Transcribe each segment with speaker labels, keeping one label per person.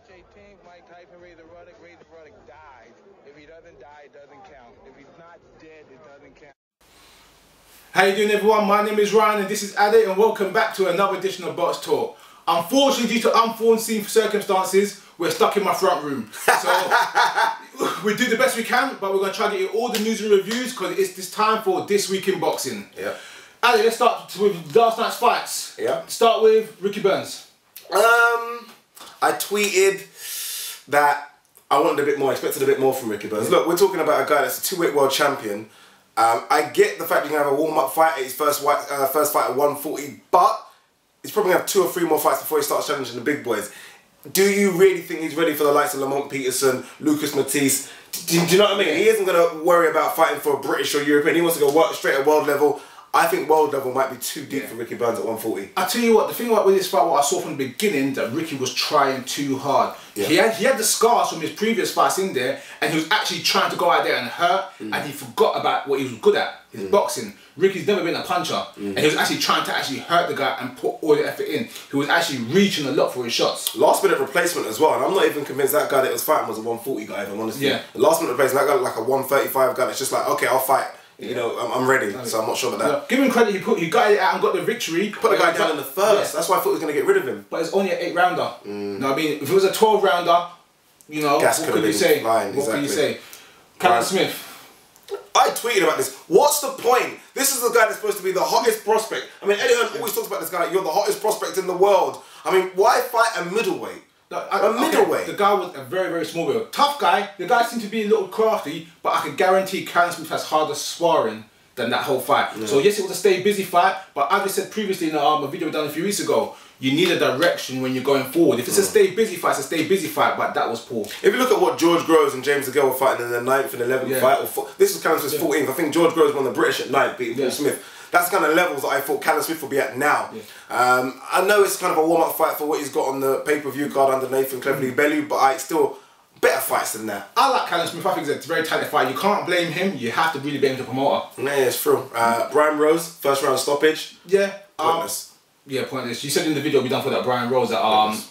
Speaker 1: March 18th, Mike Tyson raised the Ruddock, dies. If he doesn't die, it doesn't count. If he's not dead, it doesn't count.
Speaker 2: How you doing, everyone? My name is Ryan and this is Ade, and welcome back to another edition of Box Talk. Unfortunately, due to unforeseen circumstances, we're stuck in my front room. So we do the best we can, but we're going to try to get you all the news and reviews because it's this time for This Week in Boxing.
Speaker 3: Yeah.
Speaker 2: Ade, let's start with last night's fights.
Speaker 3: Yeah.
Speaker 2: Start with Ricky Burns.
Speaker 3: I tweeted that I wanted a bit more, expected a bit more from Ricky Burns. Look, we're talking about a guy that's a two-weight world champion. I get the fact you can have a warm-up fight at his first fight at 140, but he's probably going to have 2 or 3 more fights before he starts challenging the big boys. Do you really think he's ready for the likes of Lamont Peterson, Lucas Matisse? Do you know what I mean? He isn't going to worry about fighting for a British or European. He wants to go work straight at world level. I think world level might be too deep for Ricky Burns at 140.
Speaker 2: I tell you what, the thing about with this fight, what I saw from the beginning, that Ricky was trying too hard. Yeah. He had the scars from his previous fights in there, and he was actually trying to go out there and hurt, and he forgot about what he was good at, his boxing. Ricky's never been a puncher, and he was actually trying to hurt the guy and put all the effort in. He was actually reaching a lot for his shots.
Speaker 3: Last minute replacement as well, and I'm not even convinced that guy that was fighting was a 140 guy, if I'm honest.
Speaker 2: Yeah.
Speaker 3: The last minute replacement, that guy like a 135 guy that's just like, okay, I'll fight. You know, I'm ready, so I'm not sure about that.
Speaker 2: Yeah. Give him credit, he got it out and got the victory.
Speaker 3: Put the guy down in the first, that's why I thought he was going to get rid of him.
Speaker 2: But it's only an 8-rounder. You know what I mean? If it was a 12-rounder, you know, what could you say? What can you say? Callum Smith.
Speaker 3: I tweeted about this. What's the point? This is the guy that's supposed to be the hottest prospect. I mean, Eddie Hearn always talks about this guy, you're the hottest prospect in the world. I mean, why fight a middleweight? A middleweight.
Speaker 2: The guy was a very, very small build. Tough guy. The guy seemed to be a little crafty, but I can guarantee Callum Smith has harder sparring than that whole fight. So yes, it was a stay busy fight, but as I said previously in a video done a few weeks ago, you need a direction when you're going forward. If it's a stay busy fight, it's a stay busy fight, but that was poor. If
Speaker 3: you look at what George Groves and James DeGale were fighting in the 9th and 11th fight, this was Callum Smith's 14th. I think George Groves won the British at 9th, beating Paul Smith. That's the kind of levels that I thought Callum Smith would be at now. I know it's kind of a warm-up fight for what he's got on the pay-per-view card under Nathan Cleverly Bellew, but I still better fights than that.
Speaker 2: I like Callum Smith. I think it's a very talented fight. You can't blame him. You have to really blame the promoter.
Speaker 3: Yeah, it's true. Brian Rose, first round stoppage.
Speaker 2: Yeah.
Speaker 3: Pointless.
Speaker 2: Yeah, pointless. You said in the video we done for that Brian Rose that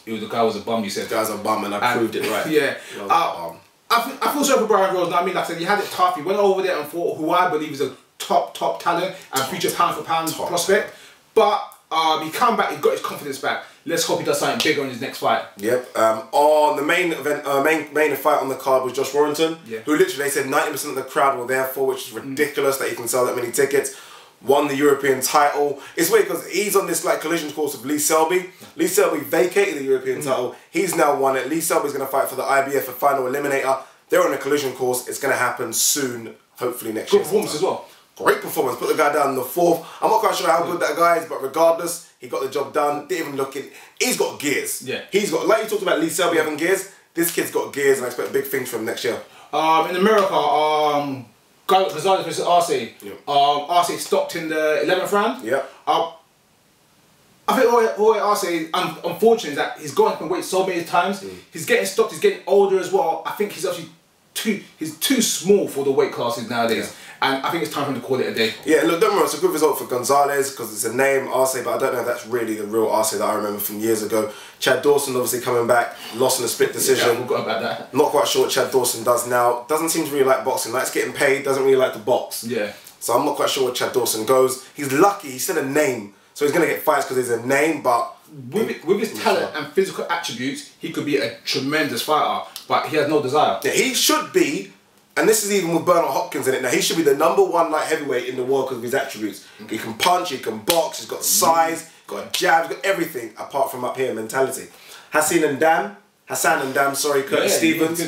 Speaker 2: the guy was a bum. You said
Speaker 3: the guy's a bum, and I proved it right.
Speaker 2: Yeah. I feel sorry for Brian Rose. Now, I mean, like I said, he had it tough. He went over there and fought who I believe is a top talent and future pound for pound prospect. But he come back. He got his confidence back. Let's hope he does something bigger in his next fight.
Speaker 3: Yep. On the main event, main fight on the card was Josh Warrington, who literally they said 90% of the crowd were there for, which is ridiculous that he can sell that many tickets. Won the European title. It's weird because he's on this like collision course with Lee Selby. Lee Selby vacated the European title. He's now won it. Lee Selby's going to fight for the IBF, a final eliminator. They're on a collision course. It's going to happen soon, hopefully next year.
Speaker 2: Good performance as well.
Speaker 3: Great performance. Put the guy down in the 4th. I'm not quite sure how good that guy is, but regardless, he got the job done. Didn't even look in. He's got gears.
Speaker 2: Yeah.
Speaker 3: He's got, like you talked about Lee Selby having gears, this kid's got gears, and I expect big things from him next year.
Speaker 2: In America, Gonzalez versus Arce. Arce stopped in the 11th round.
Speaker 3: Yeah.
Speaker 2: I think Roy Arce, unfortunately, is that he's gone up in weight so many times. He's getting stopped. He's getting older as well. I think he's actually too small for the weight classes nowadays. And I think it's time for him to call it a day. Yeah, look, don't worry, it's a good result for Gonzalez because it's a name, Arce, but I don't know if that's really the real Arce that I remember from years ago. Chad Dawson obviously coming back, lost in a split decision. Yeah, I forgot about that.
Speaker 3: Not quite sure what Chad Dawson does now. Doesn't seem to really like boxing. Likes getting paid, doesn't really like to box.
Speaker 2: Yeah.
Speaker 3: So I'm not quite sure where Chad Dawson goes. He's lucky, he's still a name. So he's going to get fights because he's a name, but
Speaker 2: with his talent and physical attributes, he could be a tremendous fighter, but he has no desire.
Speaker 3: Yeah, he should be. And this is even with Bernard Hopkins in it now. He should be the #1 light heavyweight in the world because of his attributes. He can punch, he can box, he's got size, got a jab, he's got everything apart from up here mentality. Hassan and Dam, sorry, Curtis Stevens.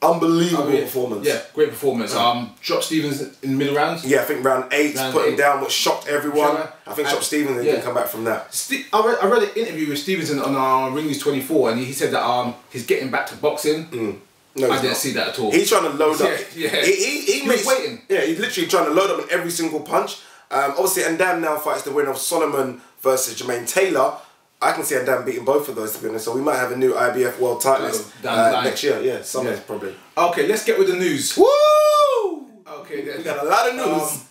Speaker 3: Unbelievable performance.
Speaker 2: Yeah, great performance. Dropped Stevens in the middle rounds.
Speaker 3: Yeah, I think round 8, put him down, which shocked everyone. I think shocked Stevens and he didn't come back from that.
Speaker 2: I read an interview with Stevenson on Ring News 24 and he said that he's getting back to boxing.
Speaker 3: No,
Speaker 2: I didn't see that at all.
Speaker 3: He's trying to load up.
Speaker 2: Yeah.
Speaker 3: He was waiting. Yeah, he's literally trying to load up on every single punch. Obviously, Ndam now fights the winner of Solomon versus Jermaine Taylor. I can see Ndam beating both of those, to be honest. So we might have a new IBF world titlist next year. Yeah, summer probably.
Speaker 2: Okay, let's get with the news.
Speaker 3: Woo!
Speaker 2: Okay,
Speaker 3: we got a lot of news.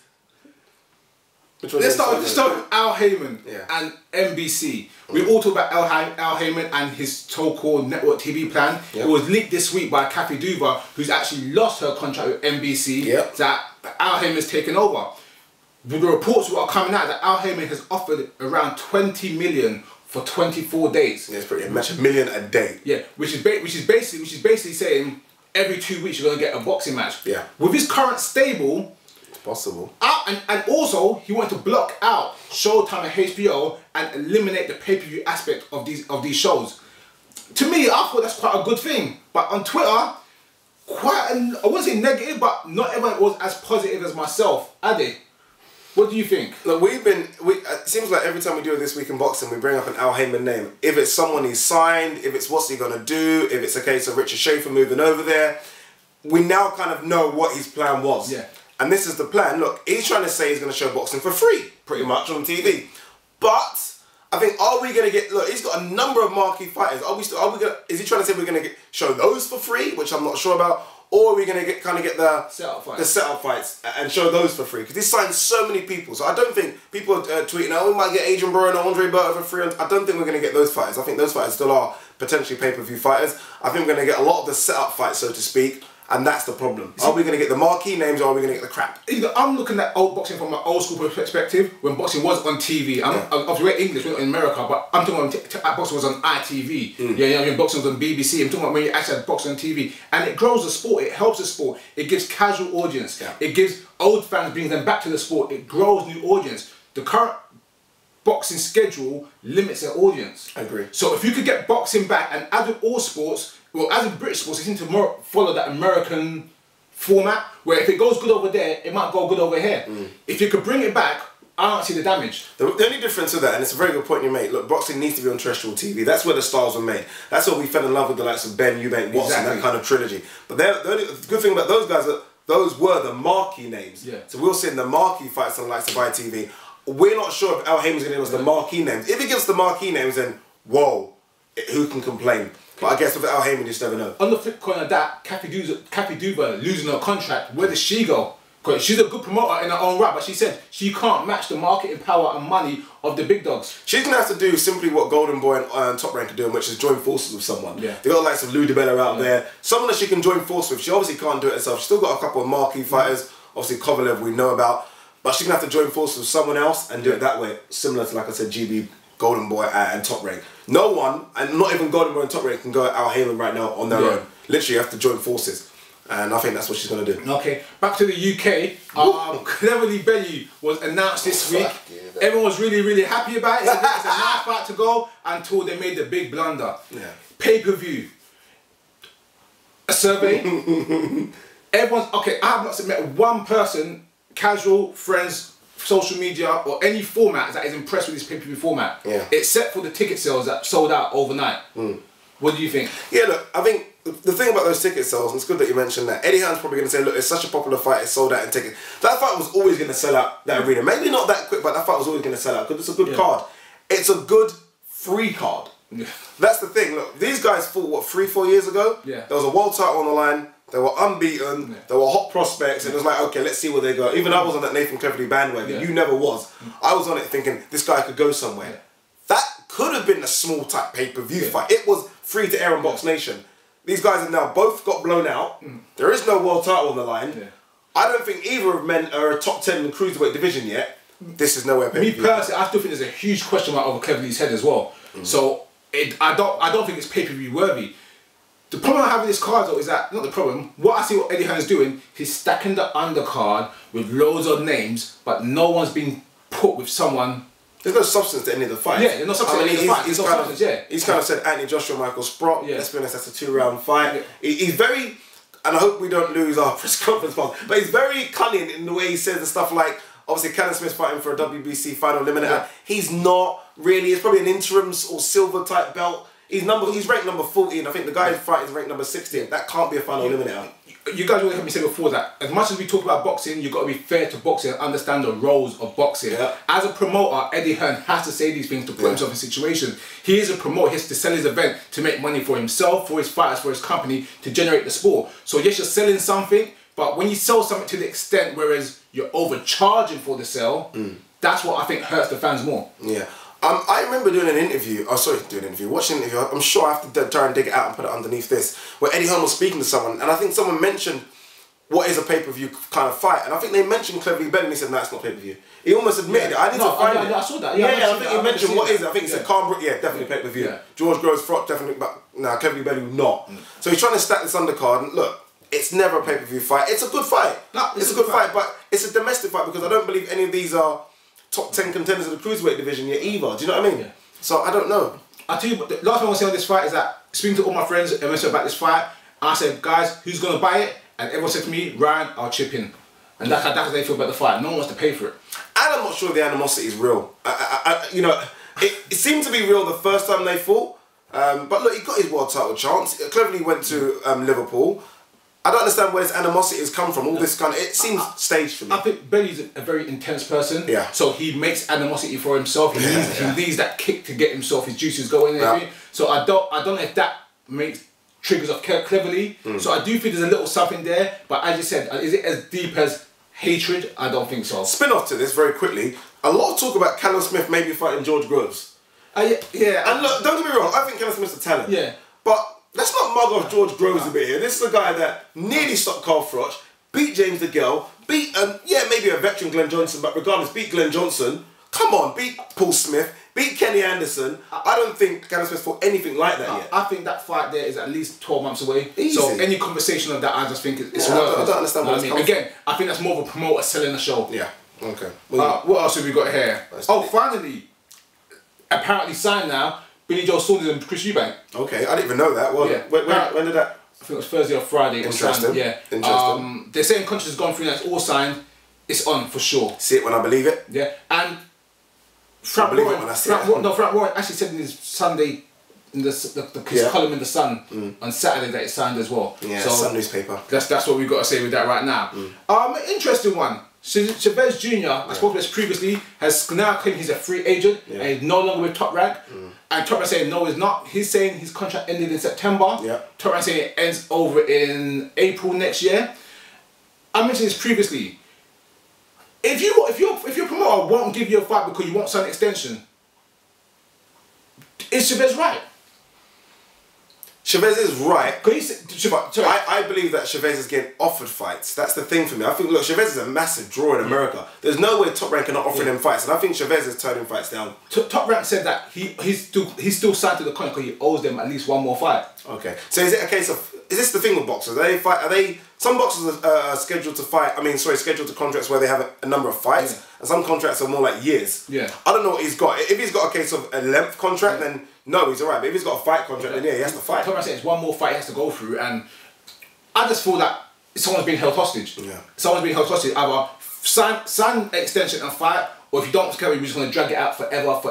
Speaker 2: Let's start with Al Haymon and NBC. We all talk about Al Haymon and his so-called network TV plan. It was leaked this week by Kathy Duva, who's actually lost her contract with NBC, that Al Haymon's taken over. The reports that are coming out that Al Haymon has offered around 20 million for 24 days.
Speaker 3: Yeah, it's pretty much $1 million a day.
Speaker 2: Yeah, which is basically saying every 2 weeks you're gonna get a boxing match.
Speaker 3: Yeah. With
Speaker 2: his current stable,
Speaker 3: it's possible.
Speaker 2: And also he wanted to block out Showtime and HBO and eliminate the pay-per-view aspect of these shows. To me, I thought that's quite a good thing. But on Twitter, I wouldn't say negative, but not everyone was as positive as myself, are they? What do you think?
Speaker 3: Look, it seems like every time we do This Week in Boxing, we bring up an Al Haymon name. If it's someone he's signed, if it's what's he going to do, if it's a case of Richard Schaefer moving over there, we now kind of know what his plan was.
Speaker 2: Yeah.
Speaker 3: And this is the plan. Look, he's trying to say he's going to show boxing for free, pretty much, on TV. But I think, are we going to get... Look, he's got a number of marquee fighters. Is he trying to say we're going to show those for free, which I'm not sure about? Or are we going to get the setup fights and show those for free? Because he's signed so many people. So I don't think people are tweeting, oh, we might get Adrian Broner and Andre Berto for free. I don't think we're going to get those fighters. I think those fighters still are potentially pay-per-view fighters. I think we're going to get a lot of the setup fights, so to speak. And that's the problem. Are we going to get the marquee names or are we going to get the crap?
Speaker 2: I'm looking at old boxing from an old school perspective when boxing was on TV. Obviously we're English, we're not in America, but I'm talking about boxing was on ITV. Yeah, boxing was on BBC. I'm talking about when you actually had boxing on TV. And it grows the sport, it helps the sport, it gives casual audience, it gives old fans, brings them back to the sport, it grows new audience. The current boxing schedule limits their audience.
Speaker 3: I agree.
Speaker 2: So if you could get boxing back, and as with all sports, well, as in British sports, they seem to follow that American format, where if it goes good over there, it might go good over here. If you could bring it back, I don't see the damage.
Speaker 3: The only difference with that, and it's a very good point you made, look, boxing needs to be on terrestrial TV. That's where the stars were made. That's where we fell in love with the likes of Bellew, Eubank, Watson, that kind of trilogy. But the only good thing about those guys, those were the marquee names.
Speaker 2: Yeah.
Speaker 3: So we'll see in the marquee fights on the likes of ITV. We're not sure if Al Haymon's going to give us the marquee names. If he gives the marquee names, then whoa, who can complain? But I guess with Al Haymon, you just never know.
Speaker 2: On the flip coin of that, Kathy Duva losing her contract, where does she go? Because she's a good promoter in her own right, but she said she can't match the marketing power and money of the big dogs.
Speaker 3: She's going to have to do simply what Golden Boy and Top Rank are doing, which is join forces with someone.
Speaker 2: Yeah.
Speaker 3: They got the likes of Lou DiBella out there. Someone that she can join forces with. She obviously can't do it herself. She's still got a couple of marquee fighters. Obviously Kovalev we know about. But she's going to have to join forces with someone else and do it that way. Similar to, like I said, GB, Golden Boy and Top Rank. No one, and not even Golden Boy and Top Rank, can go at Al Haymon right now on their own. Literally, you have to join forces. And I think that's what she's going to do.
Speaker 2: Okay, back to the UK. Cleverly Bellew was announced this week. Everyone was really, really happy about it. It's a nice fight to go until they made the big blunder. Pay-per-view. A survey. Everyone's, okay, I have not met one person, casual, friends, social media, or any format that is impressed with this pay-per-view format. Except for the ticket sales that sold out overnight. What do you think?
Speaker 3: Yeah, look, I think the thing about those ticket sales, and it's good that you mentioned that, Eddie Hearn's probably going to say, look, it's such a popular fight, it's sold out in tickets. That fight was always going to sell out that arena. Maybe not that quick, but that fight was always going to sell out because it's a good card. It's a good free card. That's the thing. Look, these guys fought, what, 3-4 years ago? There was a world title on the line. They were unbeaten. They were hot prospects. And it was like, okay, let's see where they go. Even I was on that Nathan Cleverly bandwagon. You never was. I was on it thinking, this guy could go somewhere. That could have been a small type pay-per-view fight. It was free to air on Box Nation. These guys have now both got blown out. There is no world title on the line. I don't think either of men are a top 10 in the cruiserweight division yet. This is nowhere pay-per-view.
Speaker 2: Me personally, I still think there's a huge question mark over Cleverly's head as well. So I don't think it's pay-per-view worthy. The problem I have with this card though is that, not the problem, what I see what Eddie Hearn's doing, he's stacking the undercard with loads of names, but no one's been put with someone.
Speaker 3: There's no substance to any of the fights.
Speaker 2: Yeah, there's no substance to any of the fights.
Speaker 3: He's kind of said Anthony Joshua, Michael Sprott. Let's be honest, that's a 2-round fight. He's very, and I hope we don't lose our press conference part, but he's very cunning in the way he says the stuff like, obviously Callum Smith's fighting for a WBC final eliminator. He's not really, it's probably an interim or silver type belt. He's ranked number 14. I think the guy fighting is ranked number 16. That can't be a final eliminator.
Speaker 2: You guys always heard me say before that as much as we talk about boxing, you've got to be fair to boxing and understand the roles of boxing. As a promoter, Eddie Hearn has to say these things to put himself in situations. He is a promoter, he has to sell his event to make money for himself, for his fighters, for his company, to generate the sport. So yes, you're selling something, but when you sell something to the extent whereas you're overcharging for the sale, that's what I think hurts the fans more.
Speaker 3: Yeah. I remember doing an interview, watching an interview, I'm sure I have to try and dig it out and put it underneath this, where Eddie Hearn was speaking to someone, and I think someone mentioned what is a pay-per-view kind of fight, and I think they mentioned Cleverly Eubank, and he said, no, it's not pay-per-view. He almost admitted it. I need to find it.
Speaker 2: I saw that.
Speaker 3: Yeah, I think he mentioned what is it. I think he said Calm, definitely pay-per-view.
Speaker 2: Yeah.
Speaker 3: George Groves, Frock, definitely, but no, Cleverly Eubank, not. So he's trying to stack this undercard, and look, it's never a pay-per-view fight. It's a good fight. No, it's a good fight, but it's a domestic fight because I don't believe any of these are top 10 contenders of the cruiserweight division yet either. Do you know what I mean? Yeah. So I don't know.
Speaker 2: I'll tell you, the last thing I want to say on this fight is that speaking to all my friends and went about this fight, and I said, guys, who's going to buy it? And everyone said to me, Ryan, I'll chip in. And that's how they feel about the fight. No one wants to pay for it.
Speaker 3: And I'm not sure the animosity is real. You know, it seemed to be real the first time they fought. But look, he got his world title chance. Cleverly went to Liverpool. I don't understand where this animosity has come from. All this kind of, it seems staged for me.
Speaker 2: I think Bellew's a very intense person.
Speaker 3: Yeah.
Speaker 2: So he makes animosity for himself. He needs that kick to get himself his juices going and everything. So I don't know if that makes triggers of Cleverly. So I do think there's a little something there. But as you said, is it as deep as hatred? I don't think so.
Speaker 3: Spin off to this very quickly. A lot of talk about Callum Smith maybe fighting George Groves.
Speaker 2: Yeah.
Speaker 3: And look, don't get me wrong. I think Callum Smith's a talent.
Speaker 2: Yeah.
Speaker 3: But let's not mug off George Groves a bit here. This is a guy that nearly stopped Carl Froch, beat James DeGale, beat, maybe a veteran Glenn Johnson, but regardless, beat Glenn Johnson. Come on, beat Paul Smith, beat Kenny Anderson. I don't think Callum Smith fought anything like that yet.
Speaker 2: I think that fight there is at least 12 months away.
Speaker 3: Easy.
Speaker 2: So any conversation of that, I just think it's
Speaker 3: I
Speaker 2: worth it.
Speaker 3: don't understand what it's coming from.
Speaker 2: Again, I think that's more of a promoter selling a show.
Speaker 3: Yeah, okay.
Speaker 2: What else have we got here? Finally, apparently signed now, Billy Joe Saunders and Chris Eubank.
Speaker 3: Okay, I didn't even know that. Well,
Speaker 2: yeah.
Speaker 3: when did that?
Speaker 2: I think it was Thursday or Friday.
Speaker 3: Interesting.
Speaker 2: Yeah.
Speaker 3: Interesting.
Speaker 2: They're saying contract has gone through now, it's all signed. It's on for sure.
Speaker 3: See it when I believe it.
Speaker 2: Yeah. And Frank Warren actually said in his Sunday, in his column in the Sun on Saturday that it signed as well.
Speaker 3: Yeah,
Speaker 2: so
Speaker 3: Sun newspaper.
Speaker 2: That's what we've got to say with that right now. Interesting one. Chavez Jr., I spoke about this previously, has now claimed he's a free agent and he's no longer with Top Rank. And Top Rank saying no, he's not. He's saying his contract ended in September. Top Rank saying it ends over in April next year. I mentioned this previously. If your promoter won't give you a fight because you want some extension, is Chavez right?
Speaker 3: Chavez is right. I believe that Chavez is getting offered fights. That's the thing for me. I think, look, Chavez is a massive draw in America. There's no way Top Rank cannot offer him fights, and I think Chavez is turning fights down.
Speaker 2: Top Rank said that he's still signed to the contract because he owes them at least one more fight.
Speaker 3: Okay. So is it a case of, is this the thing with boxers? Some boxers are scheduled to fight, scheduled to contracts where they have a number of fights, and some contracts are more like years. Yeah. I don't know what he's got. If he's got a case of a length contract, then no, he's alright. But if he's got a fight contract, then he has to fight.
Speaker 2: Top Rank said it's one more fight he has to go through, and I just feel that someone's being held hostage. Yeah. Someone's being held hostage. Either sign extension and fight, or if you don't care, you're just going to drag it out forever.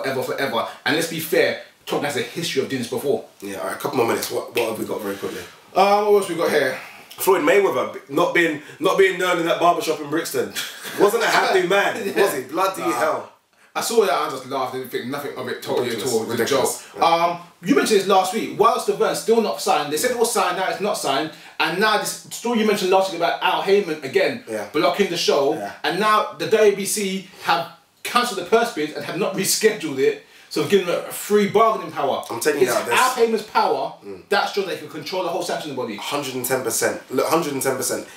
Speaker 2: And let's be fair, Top Rank has a history of doing this before.
Speaker 3: Yeah, alright, a couple more minutes. What have we got very quickly?
Speaker 2: What else we got here?
Speaker 3: Floyd Mayweather not being known in that barbershop in Brixton. Wasn't a happy man, was he? Bloody hell.
Speaker 2: I saw that, I just laughed, I didn't think nothing of it totally at all. It was a joke. Yeah. You mentioned this last week, Wild Stivern still not signed. They said it was signed, now it's not signed. And now this story you mentioned last week about Al Haymon again, blocking the show. Yeah. And now the WBC have cancelled the purse bid and have not rescheduled it. So giving them a free bargaining power.
Speaker 3: I'm taking you out this.
Speaker 2: Al Haymon's power, that shows they can control the whole sanctioning body.
Speaker 3: 110%. Look, 110%.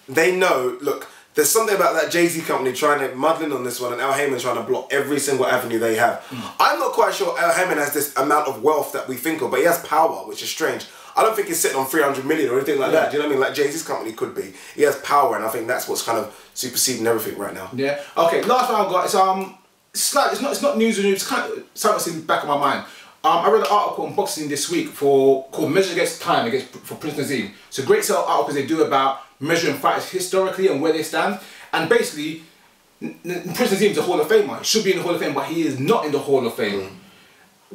Speaker 3: They know, look, there's something about that Jay-Z company muddling on this one, and Al Haymon trying to block every single avenue they have. I'm not quite sure Al Haymon has this amount of wealth that we think of, but he has power, which is strange. I don't think he's sitting on 300 million or anything like that. Do you know what I mean? Like Jay-Z's company could be. He has power, and I think that's what's kind of superseding everything right now.
Speaker 2: Yeah. Okay. Last one I've got is it's not news. It's kind of something that's in the back of my mind. I read an article on Boxing this week called "Measure Against Time" for Prince Naseem. It's a great set of articles they do about measuring fighters historically and where they stand. And basically, Prince Naseem's a Hall of Famer. He should be in the Hall of Fame, but he is not in the Hall of Fame.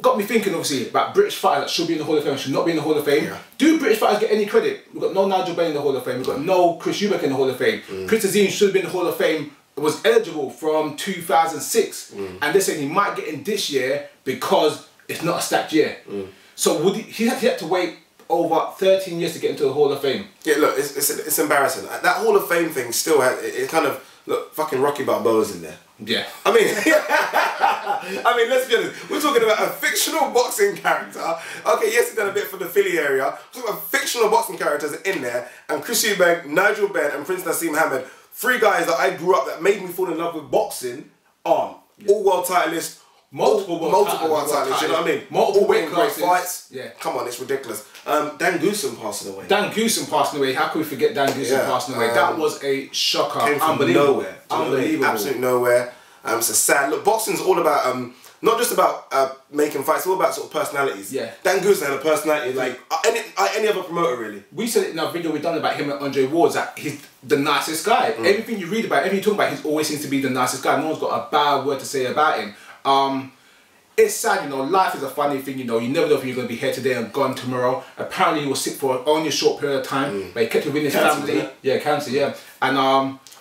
Speaker 2: Got me thinking, obviously, about British fighters that should be in the Hall of Fame, should not be in the Hall of Fame. Yeah. Do British fighters get any credit? We've got no Nigel Benn in the Hall of Fame. We've got no Chris Eubank in the Hall of Fame. Prince Naseem should have been in the Hall of Fame. Was eligible from 2006, and they're saying he might get in this year because it's not a stacked year. So would he had to wait over 13 years to get into the Hall of Fame?
Speaker 3: Yeah, look, it's embarrassing. That Hall of Fame thing still had it kind of look. Fucking Rocky Balboa's in there.
Speaker 2: Yeah.
Speaker 3: I mean, let's be honest. We're talking about a fictional boxing character. Okay, yes, he's done a bit for the Philly area. We're talking about fictional boxing characters in there, and Chris Eubank, Nigel Benn, and Prince Nassim Hamed, 3 guys that I grew up that made me fall in love with boxing. All world titleists. Multiple world titles, you know what I mean?
Speaker 2: Multiple weight
Speaker 3: great
Speaker 2: classes.
Speaker 3: fights.
Speaker 2: Yeah.
Speaker 3: Come on, it's ridiculous. Dan Goossen passing away.
Speaker 2: Dan Goossen passing away. How could we forget Dan Goossen passing away? That was a shocker.
Speaker 3: Came from
Speaker 2: Unbelievable.
Speaker 3: nowhere.
Speaker 2: Unbelievable.
Speaker 3: Absolute nowhere. It's a sad look. Boxing's all about not just about making fights. It's all about sort of personalities.
Speaker 2: Yeah.
Speaker 3: Dan Goossen had a personality like any other promoter really.
Speaker 2: We said it in our video we done about him and Andre Ward that he's the nicest guy. Everything you read about, everything you talk about, he always seems to be the nicest guy. No one's got a bad word to say about him. It's sad, you know, life is a funny thing, you know, you never know if you're going to be here today and gone tomorrow. Apparently he was sick for only a short period of time, but he kept it within his family. Yeah, cancer, yeah. And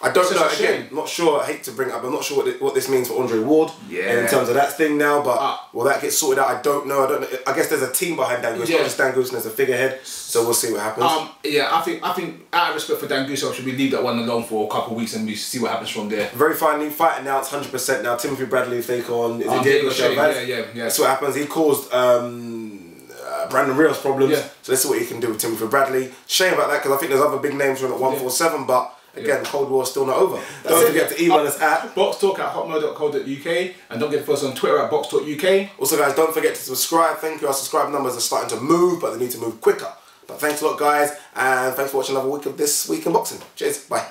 Speaker 2: I don't know, again, not sure, I hate to bring it up, I'm not sure what this means for Andre Ward in terms of that thing now, but will that get sorted out? I don't know. I guess there's a team behind Dan Goossen, not just Dan Goossen as a figurehead, so we'll see what happens. Yeah, I think out of respect for Dan Goossen, should we leave that one alone for a couple of weeks and we see what happens from there. Very finally, fight announced 100% now. Timothy Bradley take on Diego Chavez. Yeah. That's what happens. He caused Brandon Rios problems, so let's see what he can do with Timothy Bradley. Shame about that because I think there's other big names from at 147, but again, Cold War's still not over. Don't forget to email us at boxtalk@hotmail.co.uk and don't forget to follow us on Twitter at boxtalkuk. Also guys, don't forget to subscribe. Thank you, our subscribe numbers are starting to move, but they need to move quicker. But thanks a lot guys, and thanks for watching another week of This Week in Boxing. Cheers, bye.